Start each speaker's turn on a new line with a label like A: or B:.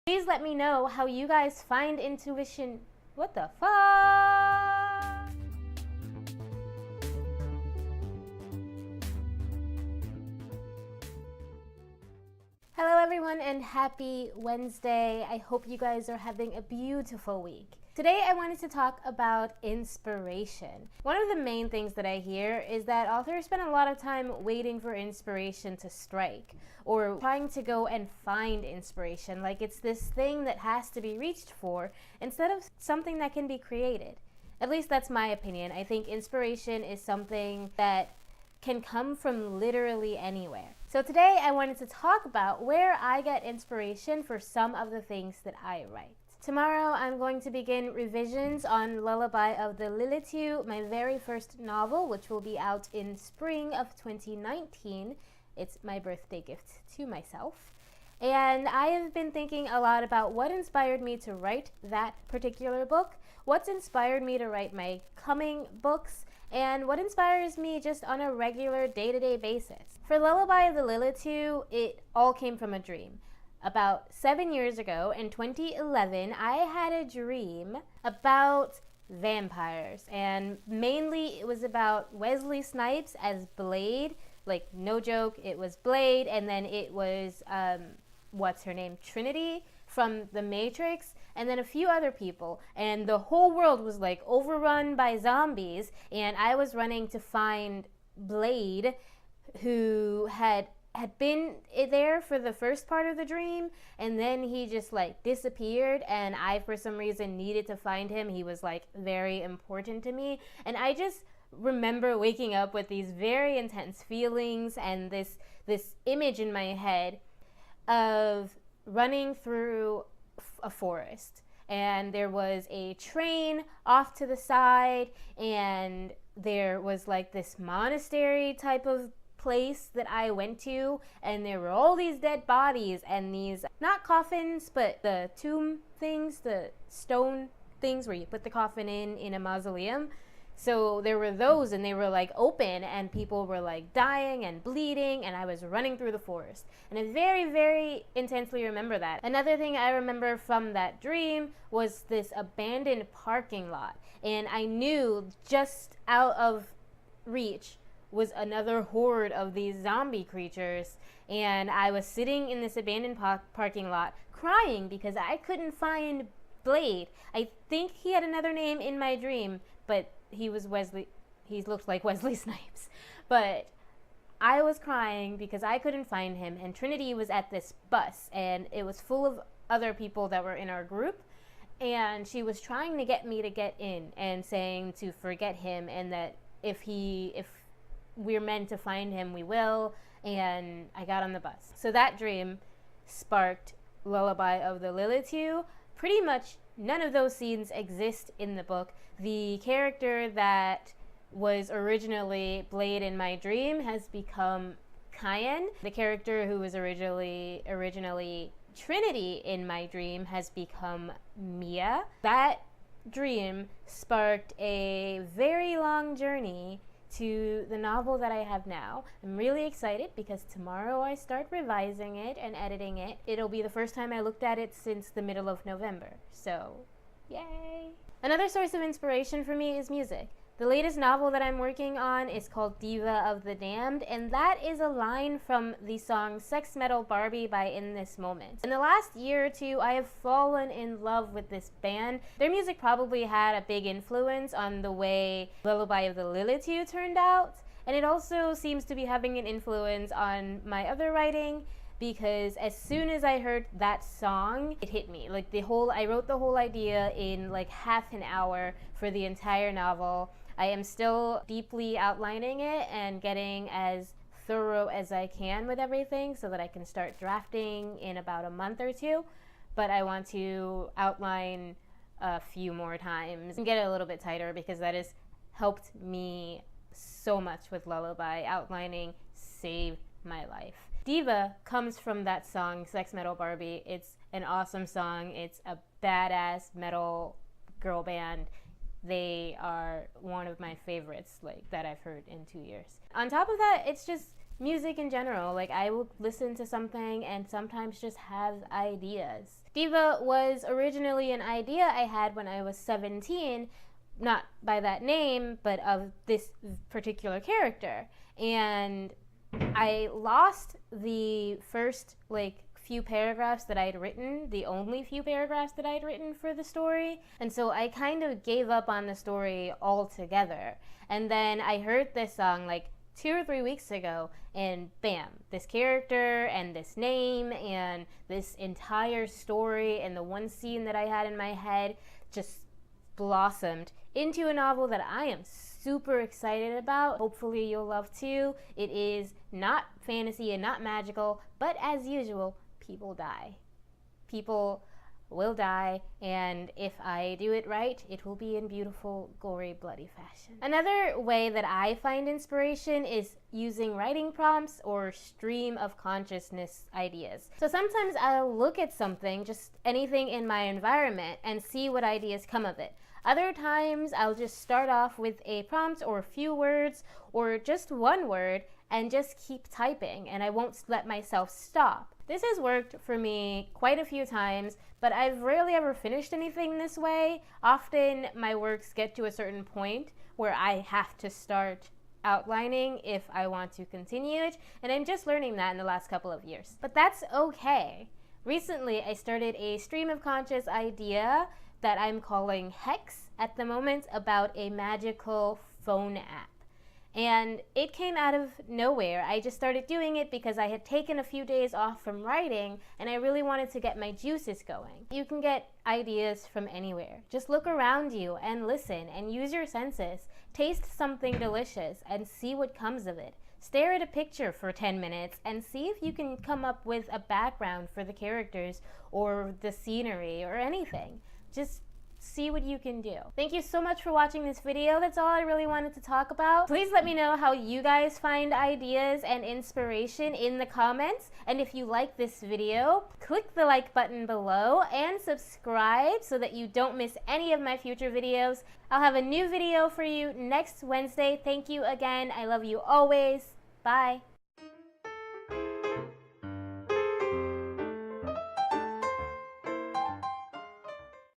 A: Please let me know how you guys find intuition. What the fuck? Hello everyone and happy Wednesday. I hope you guys are having a beautiful week. Today I wanted to talk about inspiration. One of the main things that I hear is that authors spend a lot of time waiting for inspiration to strike, or trying to go and find inspiration, like it's this thing that has to be reached for instead of something that can be created. At least that's my opinion. I think inspiration is something that can come from literally anywhere. So today I wanted to talk about where I get inspiration for some of the things that I write. Tomorrow I'm going to begin revisions on Lullaby of the Lilitu, my very first novel, which will be out in spring of 2019. It's my birthday gift to myself. And I have been thinking a lot about what inspired me to write that particular book, what's inspired me to write my coming books, and what inspires me just on a regular day-to-day basis. For Lullaby of the Lilitu, it all came from a dream. About 7 years ago, in 2011, I had a dream about vampires, and mainly it was about Wesley Snipes as Blade. Like, no joke, it was Blade, and then it was, what's her name, Trinity from The Matrix, and then a few other people, and the whole world was like overrun by zombies, and I was running to find Blade, who had been there for the first part of the dream, and then he just like disappeared, and I for some reason needed to find him. He was like very important to me, and I just remember waking up with these very intense feelings and this image in my head of running through a forest, and there was a train off to the side, and there was like this monastery type of place that I went to, and there were all these dead bodies and these, not coffins, but the tomb things, the stone things where you put the coffin in a mausoleum. So there were those, and they were like open, and people were like dying and bleeding, and I was running through the forest. And I very, very intensely remember that. Another thing I remember from that dream was this abandoned parking lot, and I knew just out of reach was another horde of these zombie creatures, and I was sitting in this abandoned parking lot crying because I couldn't find Blade. I think he had another name in my dream, but he looked like Wesley Snipes. But I was crying because I couldn't find him, and Trinity was at this bus, and it was full of other people that were in our group, and she was trying to get me to get in and saying to forget him, and that if we're meant to find him, we will. And I got on the bus. So that dream sparked Lullaby of the Lilitu. Pretty much none of those scenes exist in the book. The character that was originally Blade in my dream has become Cayenne. The character who was originally Trinity in my dream has become Mia. That dream sparked a very long journey to the novel that I have now. I'm really excited because tomorrow I start revising it and editing it. It'll be the first time I looked at it since the middle of November, so yay! Another source of inspiration for me is music. The latest novel that I'm working on is called Diva of the Damned, and that is a line from the song Sex Metal Barbie by In This Moment. In the last year or two, I have fallen in love with this band. Their music probably had a big influence on the way Lullaby of the Lilitu turned out, and it also seems to be having an influence on my other writing, because as soon as I heard that song, it hit me. Like I wrote the whole idea in like half an hour for the entire novel. I am still deeply outlining it and getting as thorough as I can with everything so that I can start drafting in about a month or two. But I want to outline a few more times and get it a little bit tighter, because that has helped me so much with Lullaby. Outlining saved my life. Diva comes from that song, Sex Metal Barbie. It's an awesome song. It's a badass metal girl band. They are one of my favorites, like, that I've heard in 2 years. On top of that, it's just music in general. Like, I will listen to something and sometimes just have ideas. Diva was originally an idea I had when I was 17, not by that name, but of this particular character. And I lost the first, few paragraphs that I'd written, the only few paragraphs that I'd written for the story. And so I kind of gave up on the story altogether. And then I heard this song 2 or 3 weeks ago, and bam, this character and this name and this entire story and the one scene that I had in my head just blossomed into a novel that I am super excited about. Hopefully you'll love too. It is not fantasy and not magical, but as usual, people die. People will die, and if I do it right, it will be in beautiful, gory, bloody fashion. Another way that I find inspiration is using writing prompts or stream of consciousness ideas. So sometimes I'll look at something, just anything in my environment, and see what ideas come of it. Other times I'll just start off with a prompt or a few words or just one word and just keep typing, and I won't let myself stop. This has worked for me quite a few times, but I've rarely ever finished anything this way. Often my works get to a certain point where I have to start outlining if I want to continue it, and I'm just learning that in the last couple of years. But that's okay. Recently I started a stream of conscious idea that I'm calling Hex at the moment, about a magical phone app. And it came out of nowhere. I just started doing it because I had taken a few days off from writing and I really wanted to get my juices going. You can get ideas from anywhere. Just look around you and listen and use your senses. Taste something delicious and see what comes of it. Stare at a picture for 10 minutes and see if you can come up with a background for the characters or the scenery or anything. Just see what you can do. Thank you so much for watching this video. That's all I really wanted to talk about. Please let me know how you guys find ideas and inspiration in the comments. And if you like this video, click the like button below and subscribe so that you don't miss any of my future videos. I'll have a new video for you next Wednesday. Thank you again. I love you always. Bye.